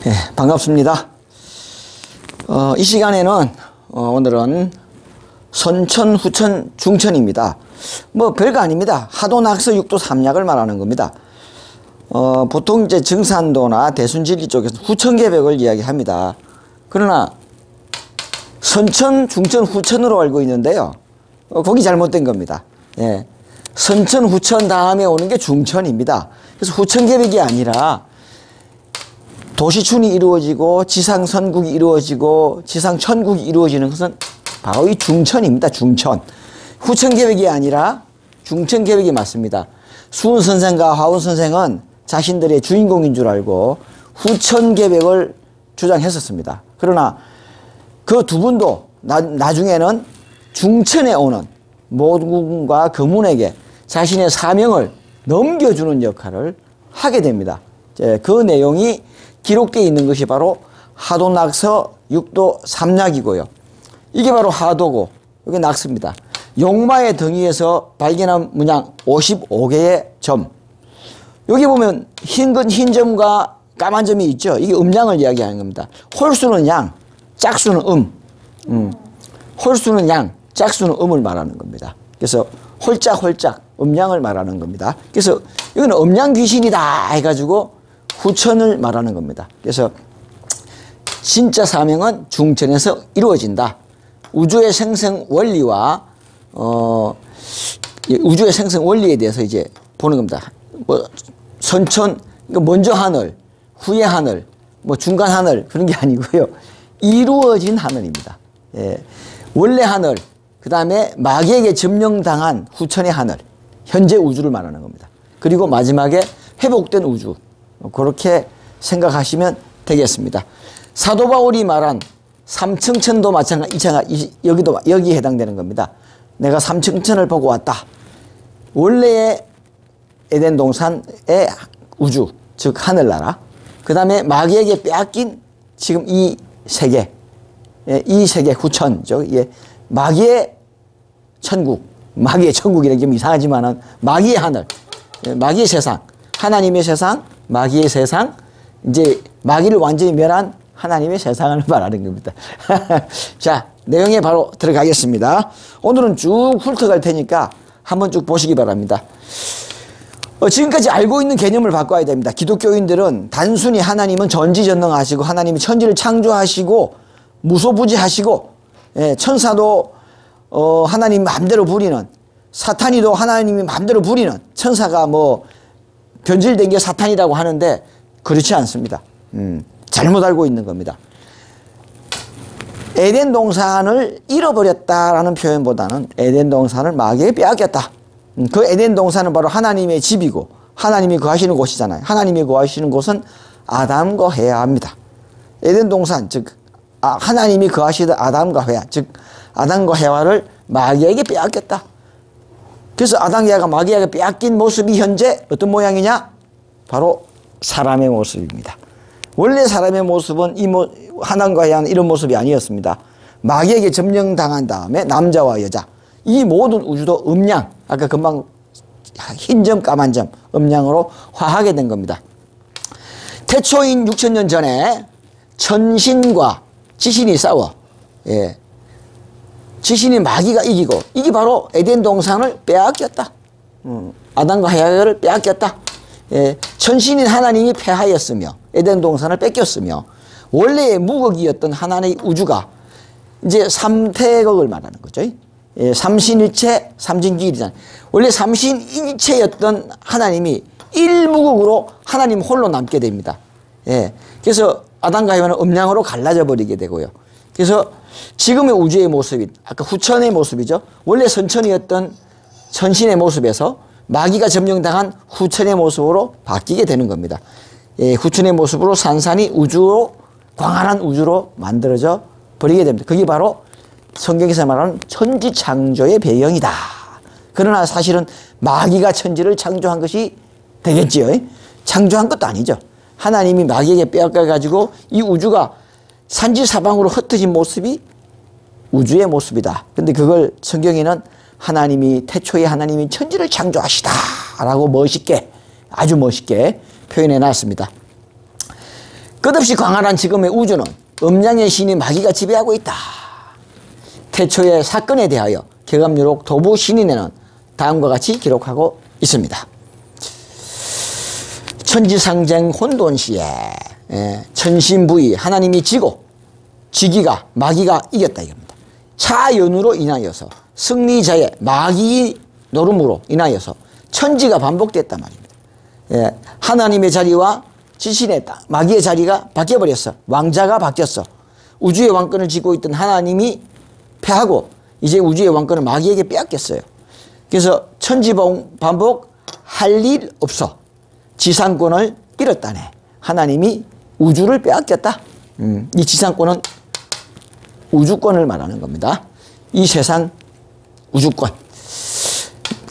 예, 반갑습니다. 이 시간에는 오늘은 선천, 후천, 중천입니다. 뭐 별거 아닙니다. 하도 낙서 육도 삼약을 말하는 겁니다. 보통 이제 증산도나 대순진리 쪽에서 후천계백을 이야기합니다. 그러나 선천, 중천, 후천으로 알고 있는데요. 거기 잘못된 겁니다. 예. 선천, 후천 다음에 오는 게 중천입니다. 그래서 후천계백이 아니라 도시춘이 이루어지고 지상선국이 이루어지고 지상천국이 이루어지는 것은 바로 이 중천입니다. 중천. 후천계백이 아니라 중천계백이 맞습니다. 수훈 선생과 화훈 선생은 자신들의 주인공인 줄 알고 후천계백을 주장했었습니다. 그러나 그 두 분도 나중에는 중천에 오는 모군과 거문에게 자신의 사명을 넘겨주는 역할을 하게 됩니다. 그 내용이 기록되어 있는 것이 바로 하도낙서 육도 삼약이고요. 이게 바로 하도고 이게 낙서입니다. 용마의 덩이에서 발견한 문양 55개의 점. 여기 보면 흰 점과 까만 점이 있죠. 이게 음양을 이야기하는 겁니다. 홀수는 양, 짝수는 홀수는 양, 짝수는 음을 말하는 겁니다. 그래서 홀짝 음양을 말하는 겁니다. 그래서 이거는 음양 귀신이다 해가지고 후천을 말하는 겁니다. 그래서 진짜 사명은 중천에서 이루어진다. 우주의 생성 원리와 우주의 생성 원리에 대해서 이제 보는 겁니다. 뭐 선천, 먼저 하늘, 후에 하늘, 뭐 중간 하늘 그런 게 아니고요. 이루어진 하늘입니다. 예. 원래 하늘, 그 다음에 마귀에게 점령당한 후천의 하늘, 현재 우주를 말하는 겁니다. 그리고 마지막에 회복된 우주. 그렇게 생각하시면 되겠습니다. 사도 바울이 말한 삼층천도 마찬가지, 여기에 해당되는 겁니다. 내가 삼층천을 보고 왔다. 원래의 에덴 동산의 우주, 즉 하늘나라. 그 다음에 마귀에게 빼앗긴 지금 이 세계 후천죠. 예, 마귀의 천국, 마귀의 천국이라는 게 좀 이상하지만은 마귀의 하늘, 마귀의 세상, 하나님의 세상, 마귀의 세상, 이제 마귀를 완전히 멸한 하나님의 세상을 말하는 겁니다. 자, 내용에 바로 들어가겠습니다. 오늘은 쭉 훑어갈 테니까 한번 쭉 보시기 바랍니다. 지금까지 알고 있는 개념을 바꿔야 됩니다. 기독교인들은 단순히 하나님은 전지전능하시고 하나님이 천지를 창조하시고 무소부지하시고, 예, 천사도 하나님 마음대로 부리는, 사탄이도 하나님이 마음대로 부리는, 천사가 뭐 변질된 게 사탄이라고 하는데 그렇지 않습니다. 잘못 알고 있는 겁니다. 에덴 동산을 잃어버렸다라는 표현보다는 에덴 동산을 마귀에게 빼앗겼다. 그 에덴 동산은 바로 하나님의 집이고 하나님이 거하시는 곳이잖아요. 하나님이 거하시는 곳은 아담과 해야입니다. 에덴 동산, 즉 하나님이 거하시던 아담과 해야, 즉 아담과 해와를 마귀에게 빼앗겼다. 그래서 아담과 해와가 마귀에게 빼앗긴 모습이 현재 어떤 모양이냐? 바로 사람의 모습입니다. 원래 사람의 모습은 하나님과 해와는 이런 모습이 아니었습니다. 마귀에게 점령당한 다음에 남자와 여자, 이 모든 우주도 음양, 아까 금방 흰 점, 까만 점, 음양으로 화하게 된 겁니다. 태초인 6천년 전에 천신과 지신이 싸워, 예, 지신이 마귀가 이기고, 이게 바로 에덴 동산을 빼앗겼다. 아담과 해와를 빼앗겼다. 예, 천신인 하나님이 패하였으며 에덴 동산을 뺏겼으며 원래의 무극이었던 하나님의 우주가 이제 삼태극을 말하는 거죠. 예, 삼신일체, 삼진기일이잖아요. 원래 삼신일체였던 하나님이 일무극으로 하나님 홀로 남게 됩니다. 예, 그래서 아담과 해와는 음양으로 갈라져 버리게 되고요. 그래서 지금의 우주의 모습이 아까 후천의 모습이죠. 원래 선천이었던 천신의 모습에서 마귀가 점령당한 후천의 모습으로 바뀌게 되는 겁니다. 예, 후천의 모습으로 산산이 우주로, 광활한 우주로 만들어져 버리게 됩니다. 그게 바로 성경에서 말하는 천지창조의 배경이다. 그러나 사실은 마귀가 천지를 창조한 것이 되겠지요. 창조한 것도 아니죠. 하나님이 마귀에게 빼앗겨가지고 이 우주가 산지사방으로 흩어진 모습이 우주의 모습이다. 근데 그걸 성경에는 하나님이 태초에 하나님이 천지를 창조하시다 라고 멋있게, 아주 멋있게 표현해 놨습니다. 끝없이 광활한 지금의 우주는 음양의 신이 마귀가 지배하고 있다. 태초의 사건에 대하여 개감유록 도부 신인에는 다음과 같이 기록하고 있습니다. 천지상쟁 혼돈시에 천신부의 하나님이 지고 지기가 마귀가 이겼다 이겁니다. 차연으로 인하여서 승리자의 마귀 노름으로 인하여서 천지가 반복됐단 말입니다. 하나님의 자리와 지신의 마귀의 자리가 바뀌어버렸어. 왕자가 바뀌었어. 우주의 왕권을 쥐고 있던 하나님이 패하고 이제 우주의 왕권을 마귀에게 빼앗겼어요. 그래서 천지 반복 할 일 없어. 지상권을 잃었다네. 하나님이 우주를 빼앗겼다. 이 지상권은 우주권을 말하는 겁니다. 이 세상 우주권.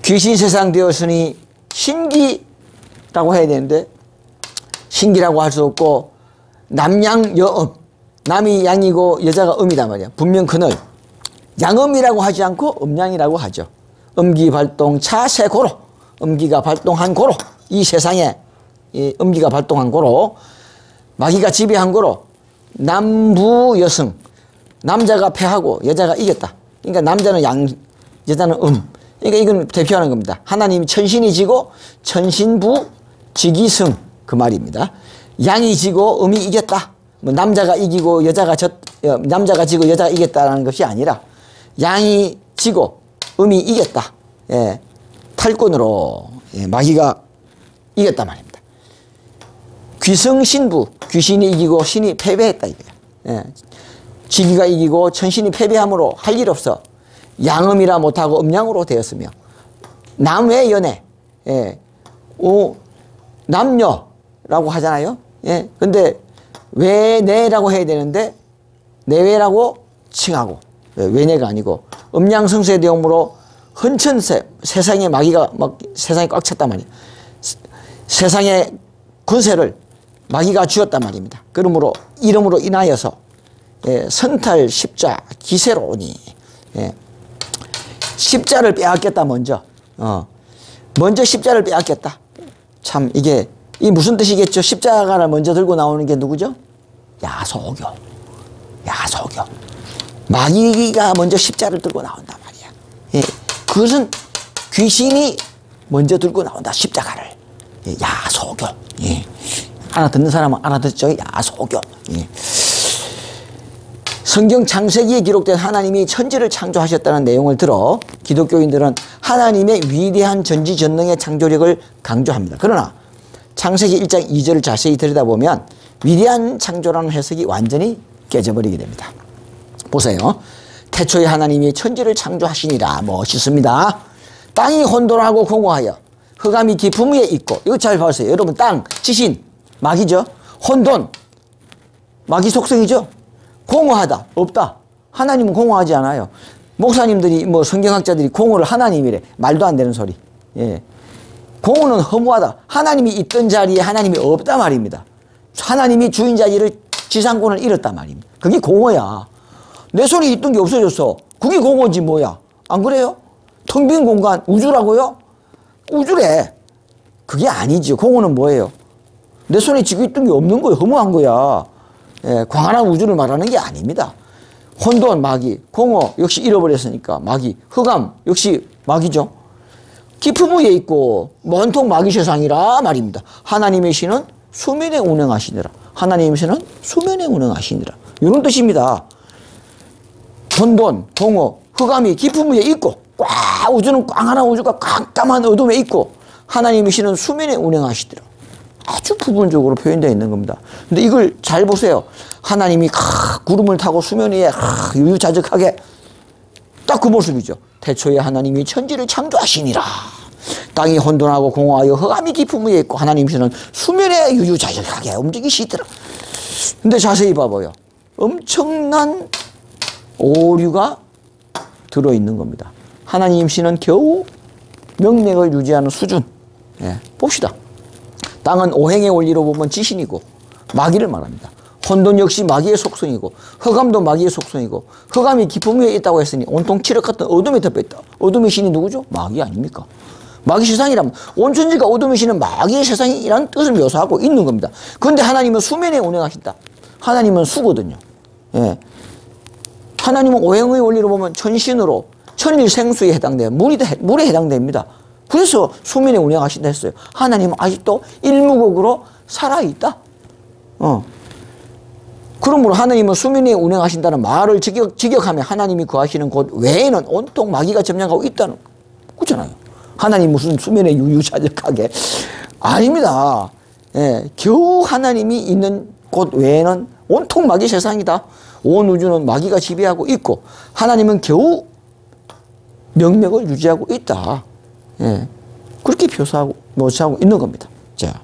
귀신 세상 되었으니 신기라고 해야 되는데 신기라고 할 수 없고 남양 여음. 남이 양이고 여자가 음이단 말이야. 분명 그늘. 양음이라고 하지 않고 음양이라고 하죠. 음기 발동 차세고로. 음기가 발동한 고로. 이 세상에 이 음기가 발동한 고로 마귀가 지배한 고로 남부 여승. 남자가 패하고 여자가 이겼다. 그러니까 남자는 양, 여자는 그러니까 이건 대표하는 겁니다. 하나님이 천신이 지고 천신부 지기승 그 말입니다. 양이 지고 음이 이겼다. 뭐 남자가 이기고 여자가 남자가 지고 여자가 이겼다라는 것이 아니라 양이 지고 음이 이겼다. 예, 탈권으로 마귀가 이겼단 말입니다. 귀성신부 귀신이 이기고 신이 패배했다 이거야. 예, 지기가 이기고 천신이 패배함으로 할 일 없어. 양음이라 못하고 음양으로 되었으며 남외 연애 남녀라고 하잖아요. 예, 근데 외내라고 해야 되는데 내외라고 칭하고 외내가 아니고 음양성쇠 대용으로 헌천세 세상에 마귀가 막 세상에 꽉 찼단 말이에요. 세상의 군세를 마귀가 쥐었단 말입니다. 그러므로 이름으로 인하여서 선탈 십자 기세로니 십자를 빼앗겼다. 먼저 십자를 빼앗겼다. 참 이게 이 무슨 뜻이겠죠? 십자가를 먼저 들고 나오는 게 누구죠? 야소교. 마귀가 먼저 십자를 들고 나온단 말이야. 예, 그것은 귀신이 먼저 들고 나온다. 십자가를. 예, 야소교. 예. 알아듣는 사람은 알아듣죠. 야소교. 예. 성경 창세기에 기록된 하나님이 천지를 창조하셨다는 내용을 들어 기독교인들은 하나님의 위대한 전지전능의 창조력을 강조합니다. 그러나 창세기 1장 2절을 자세히 들여다보면 위대한 창조라는 해석이 완전히 깨져버리게 됩니다. 보세요. 태초에 하나님이 천지를 창조하시니라. 멋있습니다. 땅이 혼돈하고 공허하여 흑암이 깊음 위에 있고. 이거 잘 보세요. 여러분 땅, 지신, 마귀죠. 혼돈, 마귀 속성이죠. 공허하다, 없다. 하나님은 공허하지 않아요. 목사님들이 성경학자들이 공허를 하나님이래. 말도 안 되는 소리. 예. 공허는 허무하다. 하나님이 있던 자리에 하나님이 없다 말입니다. 하나님이 주인 자리를 지상권을 잃었단 말입니다. 그게 공허야. 내 손에 있던 게 없어졌어. 그게 공허지 뭐야. 안 그래요? 텅 빈 공간 우주라고요? 우주래. 그게 아니죠. 공허는 뭐예요? 내 손에 쥐고 있던 게 없는 거예요. 허무한 거야. 예, 광활한 우주를 말하는 게 아닙니다. 혼돈 마귀, 공허 역시 잃어버렸으니까 마귀, 흑암 역시 마귀죠. 깊음 위에 있고 먼통 마귀 세상이라 말입니다. 하나님의 신은 수면에 운행하시니라. 하나님의 신은 수면에 운행하시니라. 이런 뜻입니다. 혼돈, 공허, 흑암이 깊음 위에 있고 우주는 광활한 우주가 깜깜한 어둠에 있고 하나님의 신은 수면에 운행하시더라. 아주 부분적으로 표현되어 있는 겁니다. 근데 이걸 잘 보세요. 하나님이 구름을 타고 수면 위에 유유자적하게 딱 그 모습이죠. 태초에 하나님이 천지를 창조하시니라. 땅이 혼돈하고 공허하여 흑암이 깊음 위에 있고 하나님께서는 수면에 유유자적하게 움직이시더라. 근데 자세히 봐봐요. 엄청난 오류가 들어있는 겁니다. 하나님 신은 겨우 명맥을 유지하는 수준. 예, 봅시다. 땅은 오행의 원리로 보면 지신이고 마귀를 말합니다. 혼돈 역시 마귀의 속성이고 흑암도 마귀의 속성이고 흑암이 깊음 위에 있다고 했으니 온통 칠흑 같은 어둠에 덮여있다. 어둠의 신이 누구죠? 마귀 아닙니까? 마귀 세상이라면 온천지가 어둠의 신은 마귀의 세상이라는 뜻을 묘사하고 있는 겁니다. 그런데 하나님은 수면에 운행하신다. 하나님은 수거든요. 예. 하나님은 오행의 원리로 보면 천신으로 천일생수에 해당돼요. 물에 해당됩니다. 그래서 수면에 운행하신다 했어요. 하나님은 아직도 일무국으로 살아있다. 그러므로 하나님은 수면에 운행하신다는 말을 직역하며 하나님이 거하시는 곳 외에는 온통 마귀가 점령하고 있다는 거잖아요. 하나님 무슨 수면에 유유자적하게. 아닙니다. 예, 겨우 하나님이 있는 곳 외에는 온통 마귀 세상이다. 온 우주는 마귀가 지배하고 있고 하나님은 겨우 명맥을 유지하고 있다. 예, 그렇게 묘사하고 있는 겁니다. 자,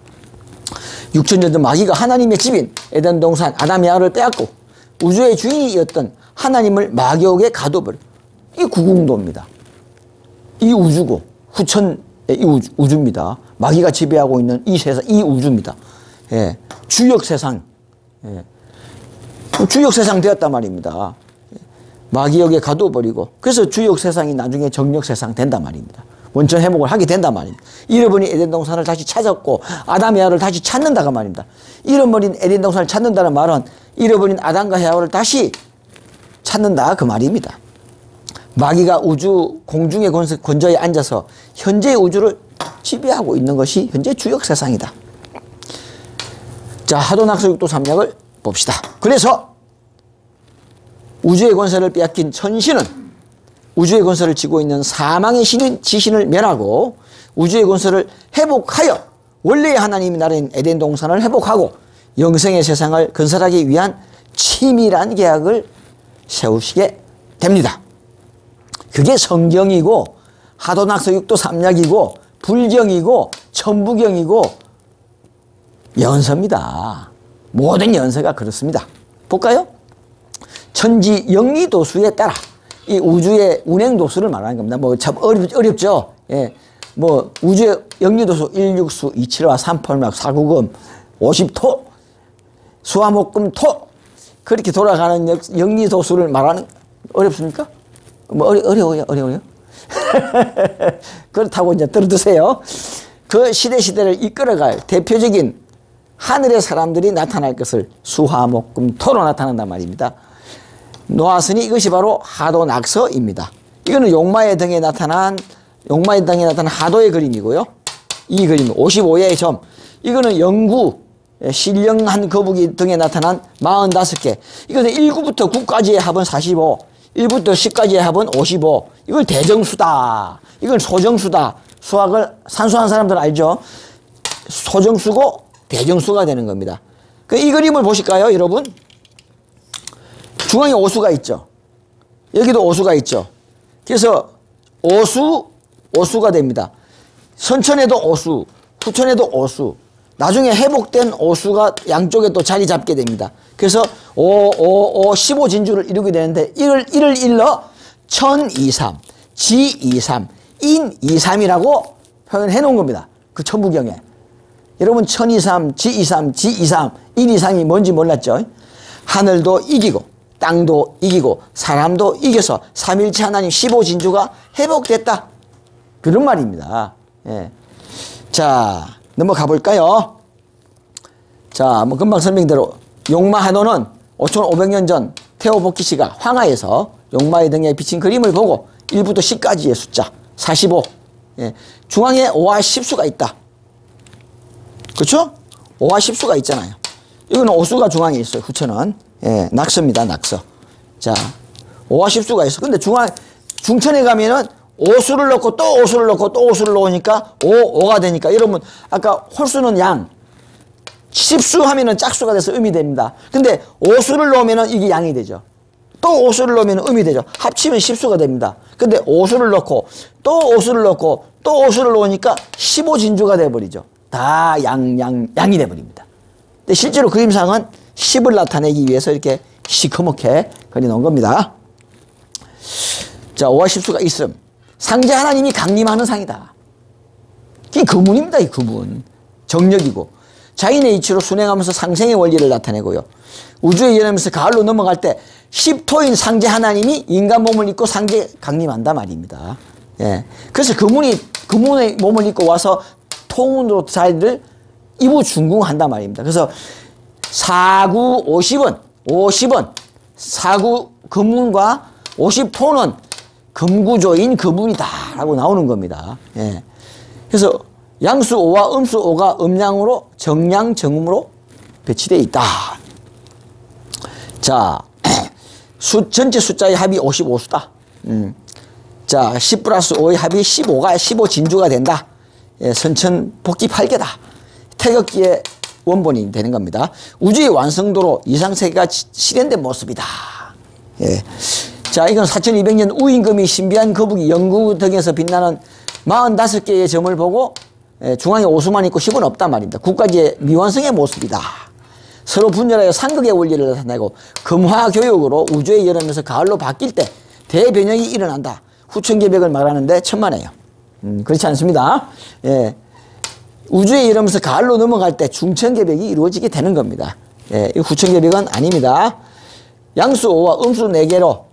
6천년 전 마귀가 하나님의 집인 에덴 동산 아담 야를 빼앗고 우주의 주인이었던 하나님을 마귀에게 가둬버려. 이 구궁도입니다. 이 우주고 후천의 이 우주입니다. 마귀가 지배하고 있는 이 세상, 이 우주입니다. 예, 주역 세상. 예, 주역 세상 되었단 말입니다. 마귀에게 가둬버리고 그래서 주역 세상이 나중에 정력 세상 된단 말입니다. 원천 회복을 하게 된단 말입니다. 잃어버린 에덴 동산을 다시 찾았고 아담 야를 다시 찾는다가 말입니다. 잃어버린 에덴 동산을 찾는다는 말은 잃어버린 아담과 야를 다시 찾는다 그 말입니다. 마귀가 우주 공중의 권좌에 앉아서 현재의 우주를 지배하고 있는 것이 현재 주역 세상이다. 자, 하도낙서육도 삼략을 봅시다. 그래서 우주의 권세를 빼앗긴 천신은 우주의 권세를 쥐고 있는 사망의 신인 지신을 멸하고 우주의 권세를 회복하여 원래의 하나님이 나라인 에덴 동산을 회복하고 영생의 세상을 건설하기 위한 치밀한 계약을 세우시게 됩니다. 그게 성경이고 하도낙서육도 삼략이고 불경이고 천부경이고 연서입니다. 모든 연서가 그렇습니다. 볼까요? 천지 영리도수에 따라 이 우주의 운행도수를 말하는 겁니다. 뭐 참 어렵죠? 예. 뭐 우주의 영리도수 169, 275, 386, 490, 50토, 수화목금토 그렇게 돌아가는 영리도수를 말하는 어렵습니까? 뭐 어려워요? 그렇다고 이제 들어두세요. 그 시대를 이끌어갈 대표적인 하늘의 사람들이 나타날 것을 수화목금토로 나타난단 말입니다. 놓았으니 이것이 바로 하도낙서입니다. 이거는 용마의 등에 나타난 하도의 그림이고요. 이 그림 55의 점. 이거는 영구 신령한 거북이 등에 나타난 45개. 이거는 1구부터 9까지의 합은 45. 1부터 10까지의 합은 55. 이걸 대정수다. 이걸 소정수다. 수학을 산수한 사람들 알죠? 소정수고 대정수가 되는 겁니다. 이 그림을 보실까요, 여러분? 중앙에 오수가 있죠. 여기도 오수가 있죠. 그래서 오수가 됩니다. 선천에도 오수, 후천에도 오수. 나중에 회복된 오수가 양쪽에 또 자리 잡게 됩니다. 그래서 15진주를 이루게 되는데 이를 일러 천23, 지23, 인23이라고 표현해 놓은 겁니다. 그 천부경에. 여러분 천23, 지23, 지23, 인23이 뭔지 몰랐죠? 하늘도 이기고 땅도 이기고 사람도 이겨서 삼일체 하나님 15진주가 회복됐다. 그런 말입니다. 예. 자, 넘어가 볼까요? 자, 뭐 금방 설명대로 용마하도는 5500년 전 테오보키 씨가 황하에서 용마의 등에 비친 그림을 보고 1부터 10까지의 숫자 45. 예. 중앙에 5와 10수가 있다. 그렇죠? 5와 10수가 있잖아요. 이거는 오수가 중앙에 있어요. 후천은. 예, 낙서입니다. 낙서. 자, 5와 10수가 있어. 근데 중천에 가면은 오수를 넣고 또 오수를 넣고 또 오수를 넣으니까 5가 되니까 여러분 아까 홀수는 양, 10수 하면은 짝수가 돼서 음이 됩니다. 근데 오수를 넣으면은 이게 양이 되죠. 또 오수를 넣으면 음이 되죠. 합치면 10수가 됩니다. 근데 오수를 넣고 또 오수를 넣고 또 오수를 넣으니까 15진주가 돼버리죠. 다 양이 돼버립니다. 근데 실제로 그림상은 10을 나타내기 위해서 이렇게 시커멓게 그려놓은 겁니다. 자, 5와 10수가 있음. 상제 하나님이 강림하는 상이다. 이 구문입니다. 이 구문. 정력이고 자인의 이치로 순행하면서 상생의 원리를 나타내고요. 우주에 연하면서 가을로 넘어갈 때 10토인 상제 하나님이 인간 몸을 입고 상제 강림한다 말입니다. 예. 그래서 금운의 몸을 입고 와서 통운으로 자리를 이부중궁한단 말입니다. 그래서 4구 50은 4구 금운과 50토는 금구조인 금운이다라고 나오는 겁니다. 예. 그래서 양수 5와 음수 5가 음양으로 정양 정음으로 배치되어 있다. 자, 전체 숫자의 합이 55수다. 자, 10 플러스 5의 합이 15 진주가 된다. 예, 선천 복귀 8개다. 태극기의 원본이 되는 겁니다. 우주의 완성도로 이상세계가 실현된 모습이다. 예. 자, 이건 4200년 우임금이 신비한 거북이 영구 등에서 빛나는 45개의 점을 보고 중앙에 오수만 있고 10은 없단 말입니다. 국가지의 미완성의 모습이다. 서로 분열하여 상극의 원리를 나타내고 금화교육으로 우주의 여름에서 가을로 바뀔 때 대변형이 일어난다. 후천개벽을 말하는데 천만에요. 그렇지 않습니다. 예. 우주의 이러면서 가을로 넘어갈 때 중천개벽이 이루어지게 되는 겁니다. 예, 이 후천개벽은 아닙니다. 양수 5와 음수 4개로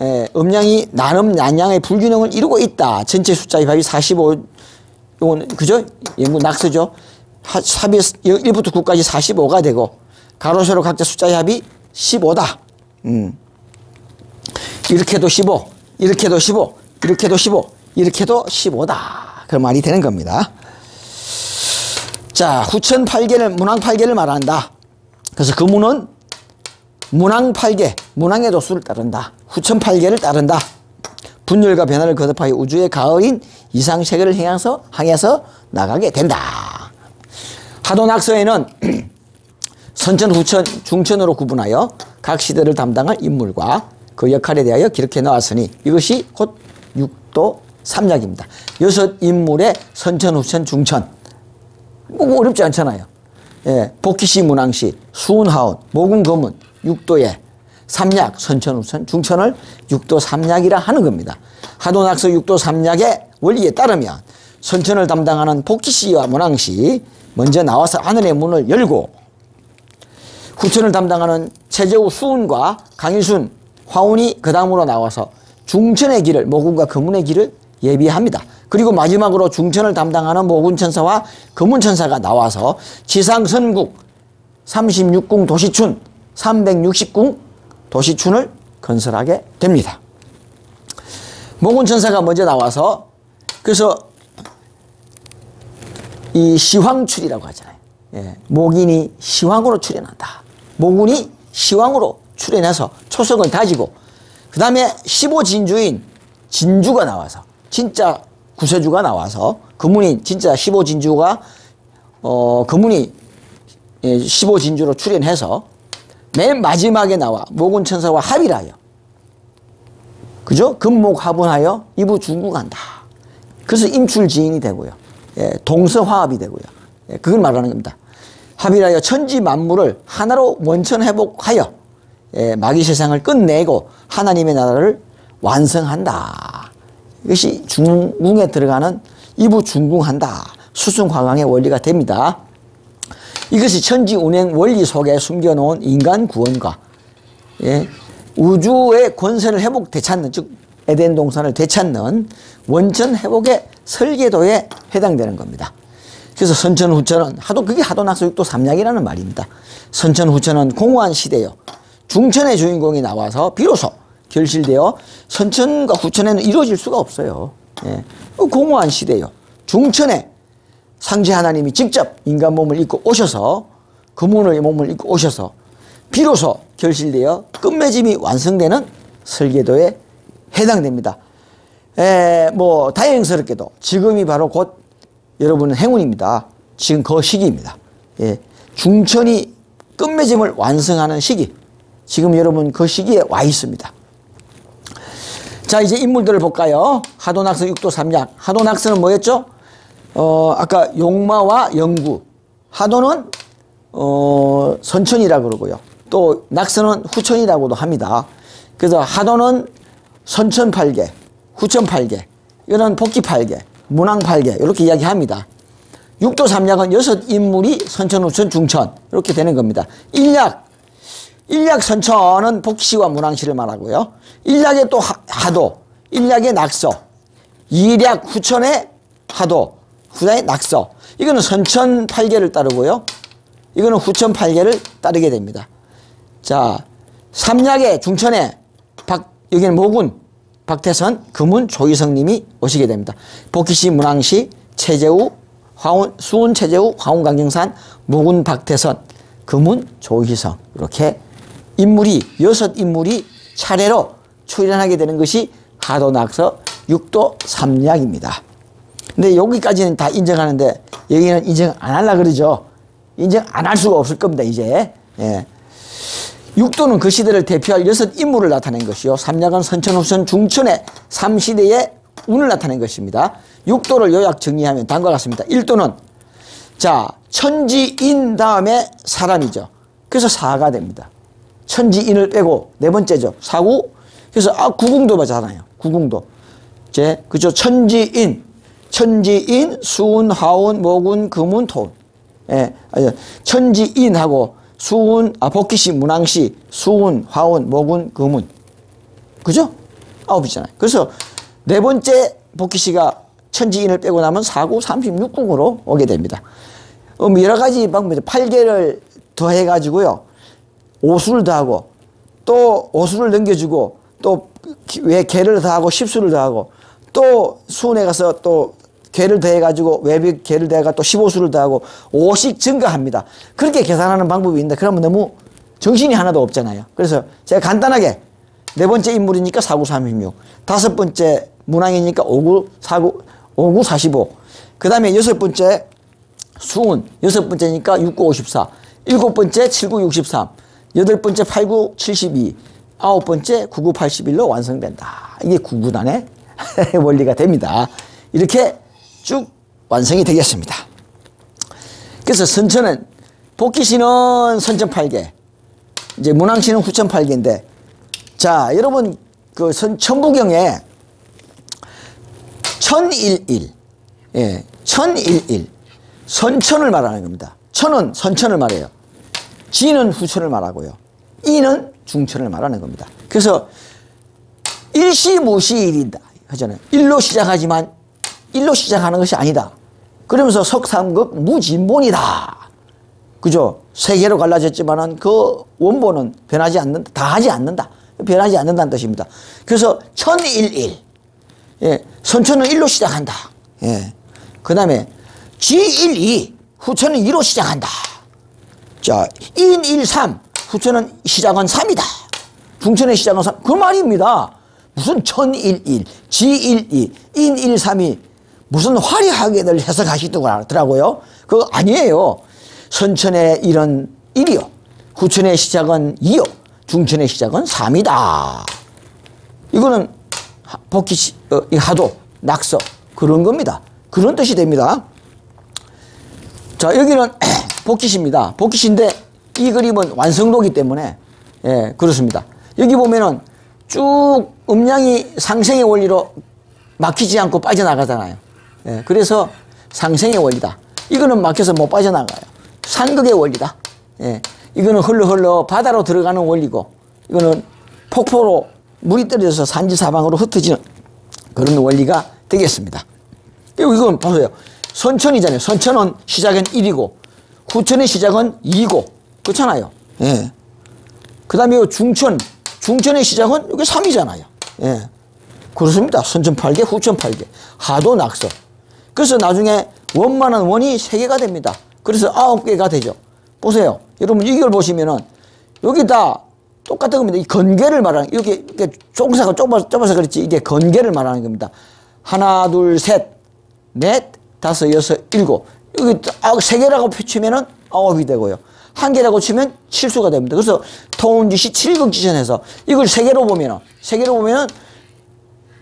예, 음양이 나눔 난양의 불균형을 이루고 있다. 전체 숫자의 합이 45, 이건 그죠? 연구 낙서죠. 합이 1부터 9까지 45가 되고 가로 세로 각자 숫자의 합이 15다. 이렇게도 15, 이렇게도 15, 이렇게도 15, 이렇게도 15다. 그런 말이 되는 겁니다. 자, 후천 8개를, 문왕 8개를 말한다. 그래서 그 문은 문왕 8개, 문왕의 도수를 따른다. 후천 8개를 따른다. 분열과 변화를 거듭하여 우주의 가을인 이상세계를 향해서 나가게 된다. 하도낙서에는 선천, 후천, 중천으로 구분하여 각 시대를 담당할 인물과 그 역할에 대하여 기록해 놓았으니 이것이 곧 육도 삼약입니다. 6인물의 선천, 후천, 중천. 뭐 어렵지 않잖아요. 예, 복희시, 문왕시, 수운하운, 모군, 거문, 육도의 삼약, 선천, 후천, 중천을 육도 삼약이라 하는 겁니다. 하도낙서 육도 삼약의 원리에 따르면 선천을 담당하는 복희시와 문왕시 먼저 나와서 하늘의 문을 열고 후천을 담당하는 최재우, 수운과 강일순, 화운이 그 다음으로 나와서 중천의 길을, 모군과 거문의 길을 예비합니다. 그리고 마지막으로 중천을 담당하는 모군천사와 거문천사가 나와서 지상선국 36궁 도시춘 360궁 도시춘을 건설하게 됩니다. 모군천사가 먼저 나와서 그래서 이 시황출이라고 하잖아요. 예, 목인이 시황으로 출현한다. 모군이 시황으로 출현해서 초석을 다지고 그 다음에 15진주인 진주가 나와서 진짜 구세주가 나와서 금운이 진짜 15진주가 금운이 15진주로 출현해서 맨 마지막에 나와 모군천사와 합의를 하여 그죠? 금목합운하여 이부중궁한다. 그래서 임출지인이 되고요. 예, 동서화합이 되고요. 예, 그걸 말하는 겁니다. 합의를 하여 천지 만물을 하나로 원천회복하여 예, 마귀세상을 끝내고 하나님의 나라를 완성한다. 이것이 중궁에 들어가는 이부중궁한다. 수승화강의 원리가 됩니다. 이것이 천지운행 원리 속에 숨겨놓은 인간 구원과 예, 우주의 권세를 되찾는 즉 에덴 동산을 되찾는 원천 회복의 설계도에 해당되는 겁니다. 그래서 선천 후천은 그게 하도낙서 육도 삼약이라는 말입니다. 선천 후천은 공허한 시대요. 중천의 주인공이 나와서 비로소 결실되어 선천과 후천에는 이루어질 수가 없어요. 예. 공허한 시대요. 중천에 상제 하나님이 직접 인간 몸을 입고 오셔서 금운의 몸을 입고 오셔서 비로소 결실되어 끝맺음이 완성되는 설계도에 해당됩니다. 뭐 다행스럽게도 지금이 바로 곧 여러분은 행운입니다. 지금 그 시기입니다. 예. 중천이 끝맺음을 완성하는 시기. 지금 여러분 그 시기에 와 있습니다. 자, 이제 인물들을 볼까요? 하도낙서 육도 삼약. 하도낙서는 뭐였죠? 아까 용마와 영구. 하도는 선천이라고 그러고요. 또 낙서는 후천이라고도 합니다. 그래서 하도는 선천 8개, 후천 8개, 이거는 복귀 8개, 문왕 8개 이렇게 이야기합니다. 육도 삼약은 6인물이 선천, 후천, 중천 이렇게 되는 겁니다. 일약 선천은 복시와 문왕시를 말하고요. 일약의 또 하도, 일약의 낙서, 이약 후천의 하도, 후다에 낙서. 이거는 선천 8개를 따르고요. 이거는 후천 8개를 따르게 됩니다. 자, 삼약의 중천에 여기는 모군, 박태선, 금운, 조희성님이 오시게 됩니다. 복희씨, 문왕씨, 최재우, 수운, 최재우, 화운, 강경산, 모군, 박태선, 금운, 조희성. 이렇게 인물이, 6인물이 차례로 출연하게 되는 것이 하도낙서 6도 3약입니다. 근데 여기까지는 다 인정하는데 여기는 인정 안 하려고 그러죠. 인정 안 할 수가 없을 겁니다, 이제. 예. 육도는 그 시대를 대표할 6인물을 나타낸 것이요. 삼약은 선천, 후천, 중천의 3시대의 운을 나타낸 것입니다. 육도를 요약 정리하면 다음과 같습니다. 1도는 자, 천지인 다음에 사람이죠. 그래서 사가 됩니다. 천지인을 빼고 네 번째죠. 사구. 그래서 구궁도 맞잖아요. 구궁도. 그죠? 천지인, 수운, 화운, 모군, 금운, 토운. 예, 천지인하고 수운, 복희씨, 문왕씨, 수운, 화운, 모군, 금운. 그죠? 9이잖아요. 그래서 네 번째 복희씨가 천지인을 빼고 나면 4구, 36궁으로 오게 됩니다. 여러 가지 방법이죠. 8개를 더해가지고요. 오수를 더하고, 또 오수를 넘겨주고, 또 왜 개를 더하고, 10수를 더하고, 또 수운에 가서 또 개를 더해가지고 외벽 개를 더해가 또 15수를 더하고 5씩 증가합니다. 그렇게 계산하는 방법이 있는데 그러면 너무 정신이 하나도 없잖아요. 그래서 제가 간단하게 네 번째 인물이니까 4구 36, 다섯 번째 문왕이니까 5구 45, 그 다음에 여섯 번째 수운, 여섯 번째니까 6구 54, 일곱 번째 7구 63, 여덟 번째 8구 72, 아홉 번째 9구 81로 완성된다. 이게 구구단의 원리가 됩니다. 이렇게 쭉 완성이 되겠습니다. 그래서 선천은 복희씨는 선천 8개, 이제 문왕씨는 후천 8개인데, 자, 여러분 그 천부경에 천일일, 예, 천일일, 선천을 말하는 겁니다. 천은 선천을 말해요. 지는 후천을 말하고요. 이는 중천을 말하는 겁니다. 그래서 일시무시일이다 하잖아요. 일로 시작하지만 일로 시작하는 것이 아니다. 그러면서 석삼극 무진본이다. 그죠? 세 개로 갈라졌지만은 그 원본은 변하지 않는다. 다 하지 않는다. 변하지 않는다는 뜻입니다. 그래서 천일일. 예, 선천은 일로 시작한다. 예. 그 다음에 지일이, 후천은 2로 시작한다. 자, 인일삼, 후천은 시작은 3이다. 중천의 시작은 3. 그 말입니다. 무슨 천일일, 지일이, 인일삼이 무슨 화려하게들 해석하시더라고요. 그거 아니에요. 선천의 일은 1이요. 후천의 시작은 2요. 중천의 시작은 3이다. 이거는 복희, 하도, 낙서 그런 겁니다. 그런 뜻이 됩니다. 자, 여기는 복희시입니다. 복희시인데 이 그림은 완성도기 때문에 예, 그렇습니다. 여기 보면은 쭉 음량이 상생의 원리로 막히지 않고 빠져나가잖아요. 예, 그래서 상생의 원리다. 이거는 막혀서 못 빠져나가요. 산극의 원리다. 예, 이거는 흘러 바다로 들어가는 원리고, 이거는 폭포로 물이 떨어져서 산지사방으로 흩어지는 그런 원리가 되겠습니다. 그리고 이건 보세요. 선천이잖아요. 선천은 시작은 1이고 후천의 시작은 2고 그렇잖아요. 예. 그 다음에 중천의 시작은 여기 3이잖아요. 예. 그렇습니다. 선천 8개, 후천 8개. 하도 낙서. 그래서 나중에 원만한 원이 3개가 됩니다. 그래서 9개가 되죠. 보세요. 여러분 이걸 보시면은 여기 다 똑같은 겁니다. 이 건개를 말하는, 이렇게 종사가 좁아서 그렇지, 이게 건개를 말하는 겁니다. 하나, 둘, 셋, 넷, 다섯, 여섯, 일곱. 여기 3개라고 치면은 9이 되고요. 1개라고 치면 7수가 됩니다. 그래서 통운지시 7극지천에서 이걸 3개로 보면은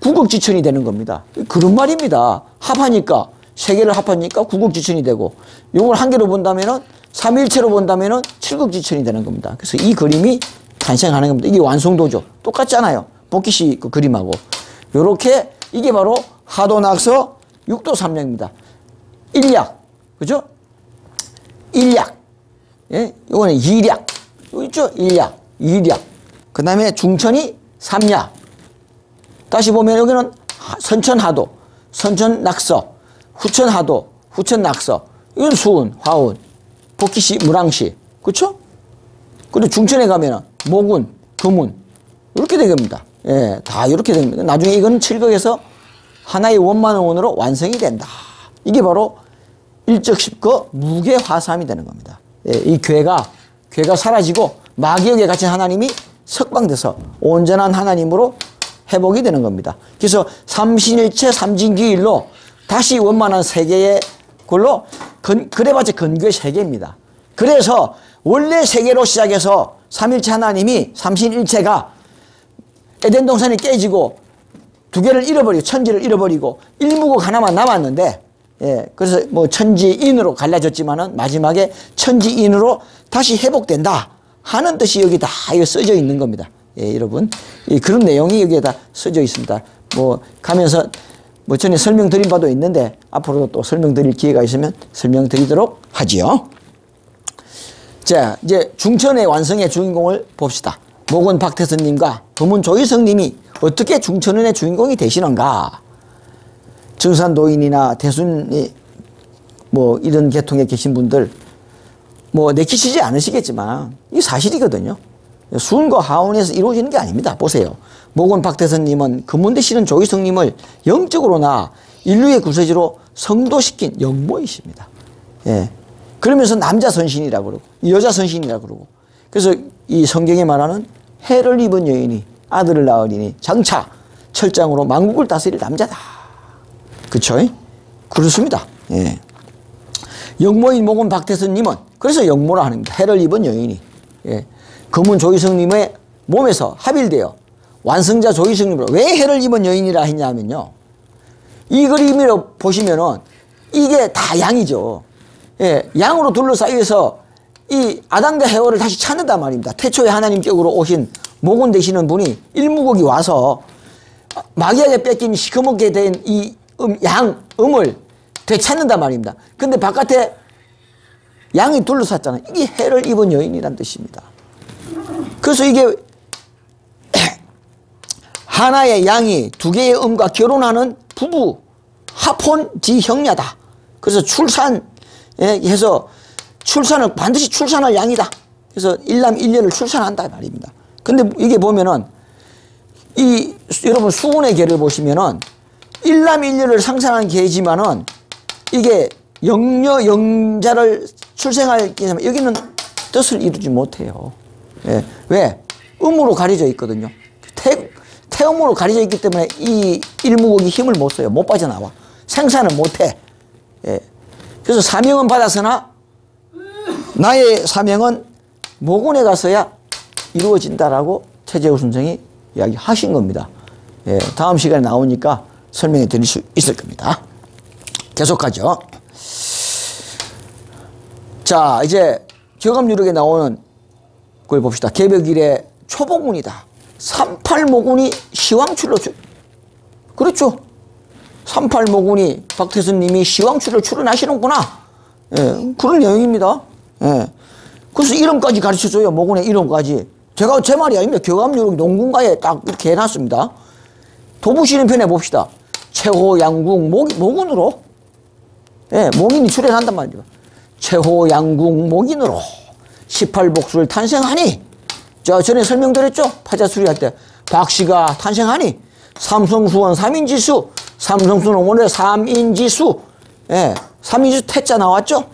9극지천이 되는 겁니다. 그런 말입니다. 합하니까, 3개를 합하니까 9극지천이 되고, 이걸 1개로 본다면은 3일체로 본다면은 7극지천이 되는 겁니다. 그래서 이 그림이 탄생하는 겁니다. 이게 완성도죠. 똑같잖아요. 복희씨 그 그림하고. 요렇게 이게 바로 하도낙서 6도 3약입니다. 일약. 그죠? 일약. 예? 요거는 이약. 여기 있죠? 일약. 이약. 그 다음에 중천이 3약. 다시 보면 여기는 선천하도, 선천낙서, 후천하도, 후천낙서, 이건 수운, 화운, 복희시, 무랑시, 그렇죠? 그리고 중천에 가면은 목운, 금운 이렇게 된 겁니다. 예, 다 이렇게 됩니다. 나중에 이거는 칠거에서 하나의 원만원으로 완성이 된다. 이게 바로 일적십거 무게화삼이 되는 겁니다. 예, 이 괴가 사라지고 마귀역에 갇힌 하나님이 석방돼서 온전한 하나님으로 회복이 되는 겁니다. 그래서 삼신일체 삼진기일로 다시 원만한 세계의 걸로 그래봤자 근교의 세계입니다. 그래서 원래 세계로 시작해서 삼일체 하나님이 삼신일체가 에덴 동산이 깨지고 두 개를 잃어버리고 천지를 잃어버리고 일무국 하나만 남았는데, 예, 그래서 뭐 천지인으로 갈라졌지만은 마지막에 천지인으로 다시 회복된다 하는 뜻이 여기 다 써져 있는 겁니다. 예, 여러분. 그런 내용이 여기에 다 써져 있습니다. 뭐 가면서 뭐 전에 설명드린 바도 있는데 앞으로도 또 설명드릴 기회가 있으면 설명드리도록 하지요. 자, 이제 중천의 완성의 주인공을 봅시다. 목원 박태선님과 금운 조희성님이 어떻게 중천운의 주인공이 되시는가? 정산 도인이나 대순이 뭐 이런 계통에 계신 분들 뭐 내키시지 않으시겠지만 이 사실이거든요. 수운과 하운에서 이루어지는 게 아닙니다. 보세요. 목원 박태선님은 금운 되시는 조희성님을 영적으로나 인류의 구세주로 성도시킨 영모이십니다. 예. 그러면서 남자 선신이라고 그러고 여자 선신이라고 그러고, 그래서 이 성경에 말하는 해를 입은 여인이 아들을 낳으리니 장차 철장으로 만국을 다스릴 남자다. 그쵸? 그렇습니다. 예. 영모인 목원 박태선님은 그래서 영모라 하는 겁니다. 해를 입은 여인이. 예. 금운 조희성님의 몸에서 합일되어 완성자 조희성님으로 왜 해를 입은 여인이라 했냐면요. 이 그림을 보시면은 이게 다 양이죠. 예. 양으로 둘러싸여서 이 아담과 해와를 다시 찾는단 말입니다. 태초에 하나님격으로 오신 목원 되시는 분이 일무국이 와서 마귀에게 뺏긴 시커멓게 된 이 음을 되찾는단 말입니다. 근데 바깥에 양이 둘러쌌잖아요. 이게 해를 입은 여인이란 뜻입니다. 그래서 이게 하나의 양이 두 개의 음과 결혼하는 부부 합혼지형녀다. 그래서 출산해서 출산을 반드시 출산할 양이다. 그래서 일남 일녀를 출산한다 말입니다. 근데 이게 보면은 이 여러분 수운의 개를 보시면은 일남 일녀를 상상하는 개지만은 이게 영녀 영자를 출생할 개지만 여기는 뜻을 이루지 못해요. 예. 왜? 음으로 가려져 있거든요. 태음으로 가려져 있기 때문에 이 일무국이 힘을 못 써요. 못 빠져나와. 생산을 못해. 예. 그래서 사명은 받았으나 나의 사명은 목원에 가서야 이루어진다라고 최재우 선생이 이야기하신 겁니다. 예, 다음 시간에 나오니까 설명해 드릴 수 있을 겁니다. 계속하죠. 자, 이제 교감유력에 나오는 걸 봅시다. 개벽일의 초복운이다. 38모군이 시황출로 그렇죠. 38모군이 박태선님이 시황출을 출연하시는구나. 예, 그런 내용입니다. 예. 그래서 이름까지 가르쳐줘요. 모군의 이름까지. 제가 제 말이 아닙니다. 교감유력 농군가에 딱 이렇게 해놨습니다. 도부시는 편에 봅시다. 최호 양궁 모군으로. 예, 목인이 출연한단 말이죠. 최호 양궁 목인으로 18복수를 탄생하니. 저 전에 설명드렸죠. 파자수리 할 때 박씨가 탄생하니 삼성수원 3인지수. 삼성수는 오늘 3인지수. 예, 3인지수 태자 나왔죠.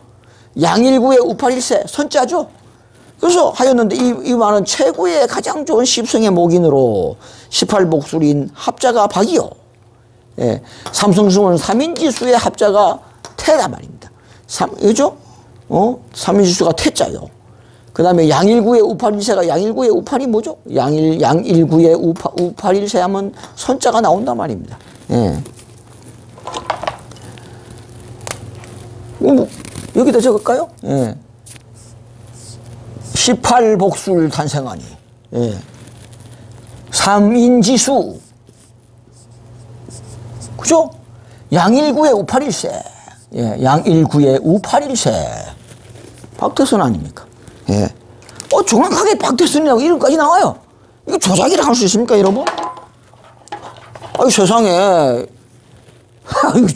양일구의 우팔일세 선자죠. 그래서 하였는데 이 말은 최고의 가장 좋은 십성의 목인으로 18복술인 합자가 박이요. 예, 삼성수는 3인지수의 합자가 태다 말입니다. 그죠? 3인지수가 태자요. 그 다음에 양일구의 우팔일세가 양일구의 우팔이 뭐죠? 양일구의 우팔일세 하면 선자가 나온단 말입니다. 예. 여기다 적을까요? 예. 18복술 탄생하니. 예. 3인지수. 그죠? 양일구의 우팔일세. 예. 양일구의 우팔일세. 박태선 아닙니까? 예. 정확하게 박태선이라고 이름까지 나와요. 이거 조작이라 할 수 있습니까, 여러분? 아유, 세상에. 아유,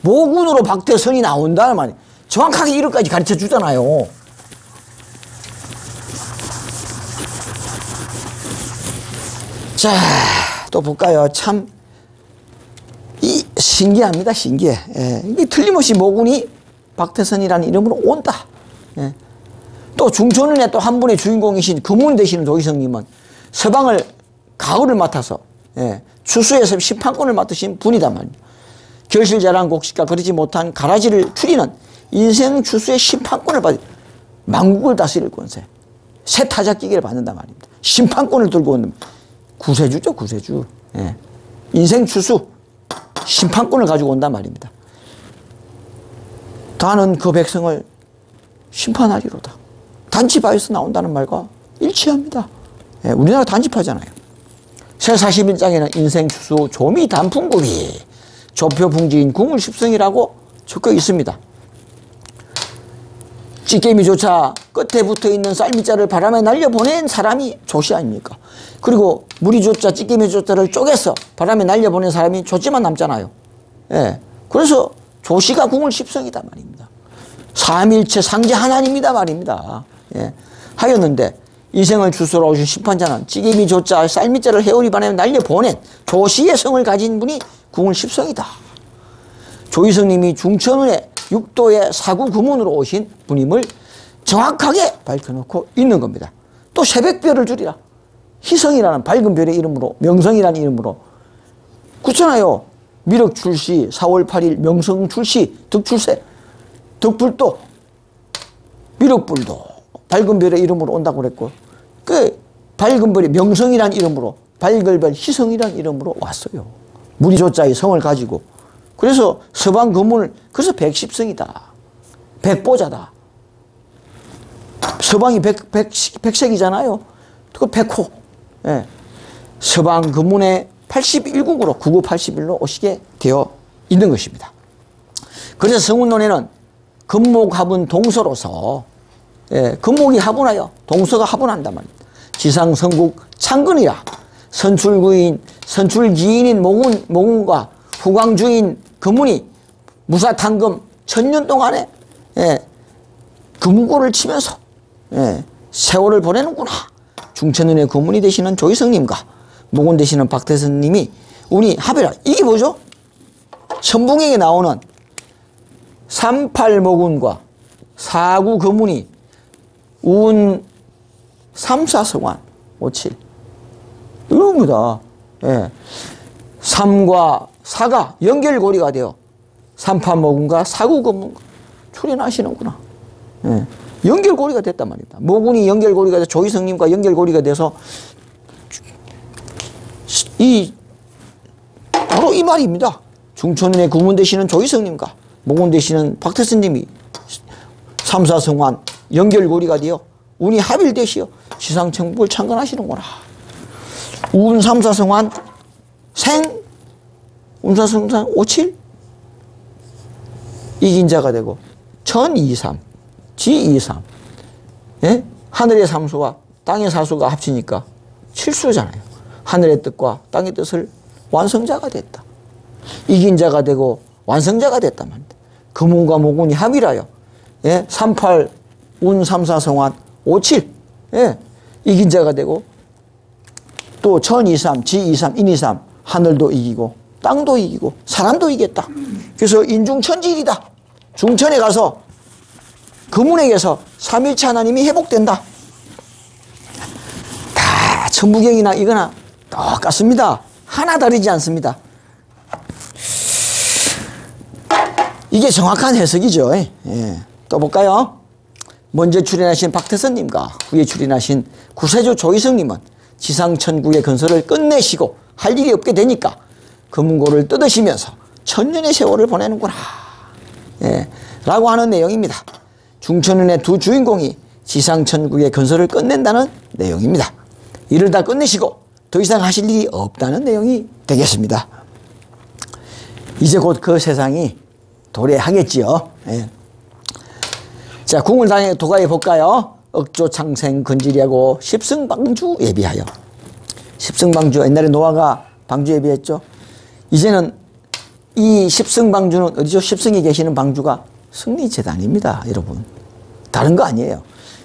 모군으로 박태선이 나온다는 말이에요. 정확하게 이름까지 가르쳐 주잖아요. 자, 또 볼까요? 참, 신기합니다. 신기해. 예. 이게 틀림없이 모군이 박태선이라는 이름으로 온다. 예. 또 중천운에 또 한 분의 주인공이신 금운 되시는 조희성님은 서방을 가을을 맡아서 추수에서 심판권을 맡으신 분이단 말이에요. 결실자랑 곡식과 그러지 못한 가라지를 추리는 인생 추수의 심판권을 받은 만국을 다스릴 권세. 새 타작기계를 받는단 말입니다. 심판권을 들고 오는 구세주죠, 구세주. 예. 인생 추수 심판권을 가지고 온단 말입니다. 다는 그 백성을 심판하리로다. 단지파에서 나온다는 말과 일치합니다. 예, 우리나라 단지파잖아요. 새 41장에는 인생 추수 조미 단풍구비 조표풍지인 궁을십성이라고 적혀 있습니다. 찌개미조차 끝에 붙어있는 쌀미자를 바람에 날려보낸 사람이 조씨 아닙니까? 그리고 무리조차 찌개미조차를 쪼개서 바람에 날려보낸 사람이 조씨만 남잖아요. 예, 그래서 조씨가 궁을십성이다 말입니다. 삼일체 상제 하나님이다 말입니다. 예, 하였는데 인생을 추수로 오신 심판자는 찌개미조차 쌀미자를 해오리 바람에 날려보낸 조씨의 성을 가진 분이 궁을십성이다. 조희성님이 중천운의 육도의 사구 구문으로 오신 분임을 정확하게 밝혀놓고 있는 겁니다. 또 새벽별을 줄이라. 희성이라는 밝은 별의 이름으로, 명성이라는 이름으로. 그렇잖아요. 미륵 출시 4월 8일 명성 출시 득출세 득불도 미륵불도 밝은 별의 이름으로 온다고 그랬고, 그 밝은 별의 명성이라는 이름으로, 밝은 별 희성이라는 이름으로 왔어요. 무리조자의 성을 가지고. 그래서 서방 금문을, 그래서 백십성이다. 백보자다. 서방이 백색이잖아요. 그 백호. 예. 서방 금문의 81국으로 9981로 오시게 되어 있는 것입니다. 그래서 성운론에는 금목합은 동서로서, 예, 금목이 합운하여 동서가 합운한단 말입니다. 지상성국 창근이라 선출기인 모군과 후광주인 금운이 무사탄금 1000년 동안에 금고를 치면서 세월을 보내는구나. 중천운의 금운이 되시는 조희성님과 모군 되시는 박태선님이 운이 합이라. 이게 뭐죠? 천붕에게 나오는 38모군과 4구 금운이 운 3사성환 57 이겁니다. 3과 4가 연결고리가 되어 38모군과 4구 금운과 출현하시는구나. 연결고리가 됐단 말입니다. 모군이 연결고리가 돼서 조희성님과 연결고리가 돼서 바로 이 말입니다. 중천운의 구문 되시는 조희성님과 모군 되시는 박태선님이 3사성환 연결고리가 되어 운이 합일되시어 지상천국을 창건하시는구나. 운 3사성환 생 운사성산 57 이긴 자가 되고 천 23 지 23 예? 하늘의 삼수와 땅의 사수가 합치니까 칠수잖아요. 하늘의 뜻과 땅의 뜻을 완성자가 됐다. 이긴 자가 되고 완성자가 됐단 말입니다. 금운과 모군이 합일하여 38 운 3사성환 57 이긴 자가 되고 또 천 23 지 23 인 23 하늘도 이기고 땅도 이기고 사람도 이겼다. 그래서 인중천지일이다. 중천에 가서 금운에게서 삼일체 하나님이 회복된다. 다 천부경이나 이거나 똑같습니다. 하나 다르지 않습니다. 이게 정확한 해석이죠. 또 볼까요? 먼저 출연하신 박태선님과 후에 출연하신 구세주 조희성님은 지상천국의 건설을 끝내시고 할 일이 없게 되니까 금고를 뜯으시면서 천년의 세월을 보내는구나. 라고 하는 내용입니다. 중천운의 두 주인공이 지상천국의 건설을 끝낸다는 내용입니다. 이를 다 끝내시고 더 이상 하실 일이 없다는 내용이 되겠습니다. 이제 곧 그 세상이 도래하겠지요. 자, 궁을 도가해 볼까요? 억조창생 건지리하고 십승방주 예비하여. 십승방주, 옛날에 노아가 방주 예비했죠. 이제는 이 십승방주는 어디죠? 십승에 계시는 방주가 승리재단입니다, 여러분. 다른 거 아니에요.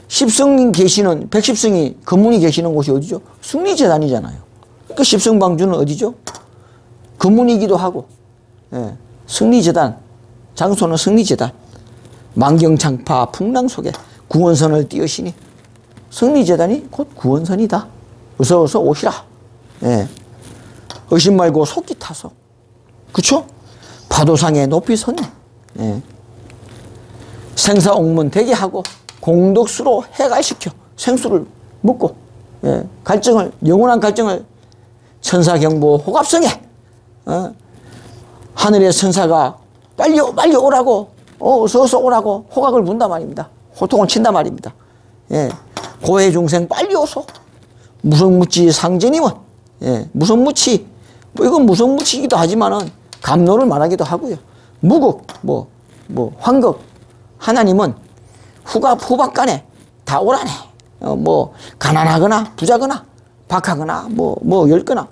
십승 계시는, 백십승이, 금문이 계시는 곳이 어디죠? 승리재단이잖아요. 그 십승방주는 어디죠? 금문이기도 하고, 예. 승리재단, 장소는 승리재단. 만경창파 풍랑 속에 구원선을 띄우시니 승리재단이 곧 구원선이다. 어서 어서 오시라. 예. 의심 말고 속기 타서. 그쵸? 파도상에 높이 섰네. 예. 생사옥문 되게 하고 공덕수로 해갈시켜 생수를 먹고, 예. 갈증을, 영원한 갈증을 천사경보 호갑성에, 하늘의 천사가 빨리 오라고, 어서 오라고 호각을 분단 말입니다. 호통을 친단 말입니다. 예. 고해 중생 빨리 오소. 무성무치 상제님은, 예. 무성무치, 뭐 이건 무성무치이기도 하지만은 감노를 말하기도 하고요. 무극, 황극, 하나님은 후박간에 다 오라네. 뭐 가난하거나 부자거나 박하거나 넓거나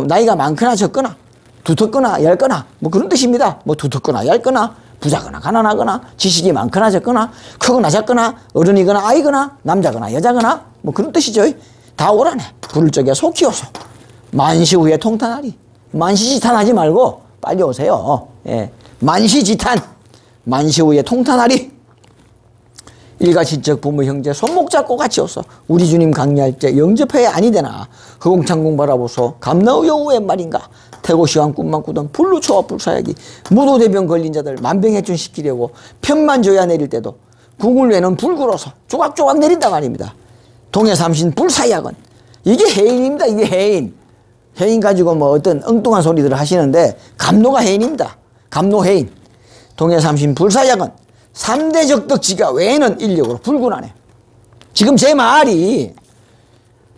나이가 많거나 적거나 두텁거나 얇거나 그런 뜻입니다. 두텁거나 얇거나 부자거나 가난하거나 지식이 많거나 적거나 크거나 작거나 어른이거나 아이거나 남자거나 여자거나 그런 뜻이죠. 다 오라네. 부를 적에 속히오소. 만시 후에 통탄하리. 만시지탄하지 말고 빨리 오세요. 예. 만시지탄. 만시 후에 통탄하리. 일가친척 부모 형제 손목 잡고 같이 오소. 우리 주님 강리할 때 영접해야 아니되나. 허공창공 바라보소. 감나의 웬 말인가. 태고시황 꿈만 꾸던 불루초와 불사약이 무도대병 걸린 자들 만병해준 시키려고 편만 줘야 내릴 때도 궁을 외는 불구로서 조각조각 내린다 말입니다. 동해삼신 불사약은 이게 해인입니다. 이게 해인. 해인 가지고 어떤 엉뚱한 소리들을 하시는데 감노가 해인입니다. 감노 해인. 동해삼신 불사약은 3대 적덕지가 외에는 인력으로 불군하네. 지금 제 말이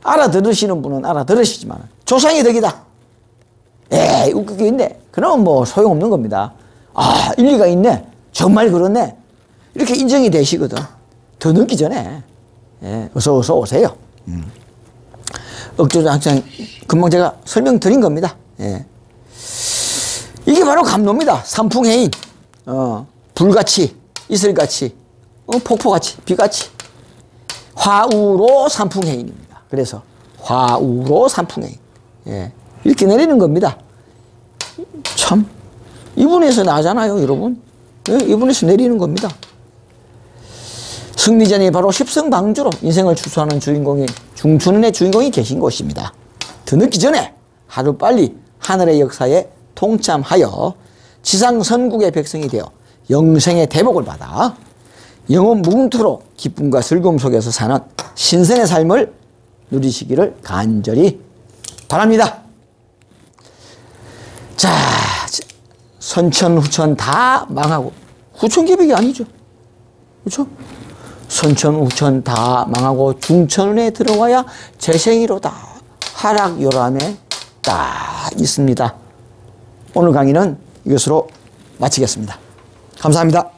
알아들으시는 분은 알아들으시지만 조상의 덕이다. 에이, 웃기게 있네. 그러면 소용없는 겁니다. 아, 일리가 있네. 정말 그렇네. 이렇게 인정이 되시거든. 더 늦기 전에. 예, 어서 오세요. 억조장창, 금방 제가 설명드린 겁니다. 예. 이게 바로 감노입니다. 삼풍해인. 불같이, 이슬같이, 폭포같이, 비같이. 화우로 삼풍해인입니다. 그래서 화우로 삼풍해인. 예. 이렇게 내리는 겁니다. 참, 이분에서 나잖아요, 여러분. 예, 이분에서 내리는 겁니다. 승리전이 바로 십승방주로 인생을 추수하는 주인공인 중춘은의 주인공이 계신 곳입니다. 더 늦기 전에 하루빨리 하늘의 역사에 동참하여 지상선국의 백성이 되어 영생의 대복을 받아 영원 무궁토록 기쁨과 즐거움 속에서 사는 신선의 삶을 누리시기를 간절히 바랍니다. 자, 선천, 후천 다 망하고, 후천 계백이 아니죠. 그렇죠? 선천, 후천 다 망하고 중천에 들어와야 재생이로다. 하락요람에 딱 있습니다. 오늘 강의는 이것으로 마치겠습니다. 감사합니다.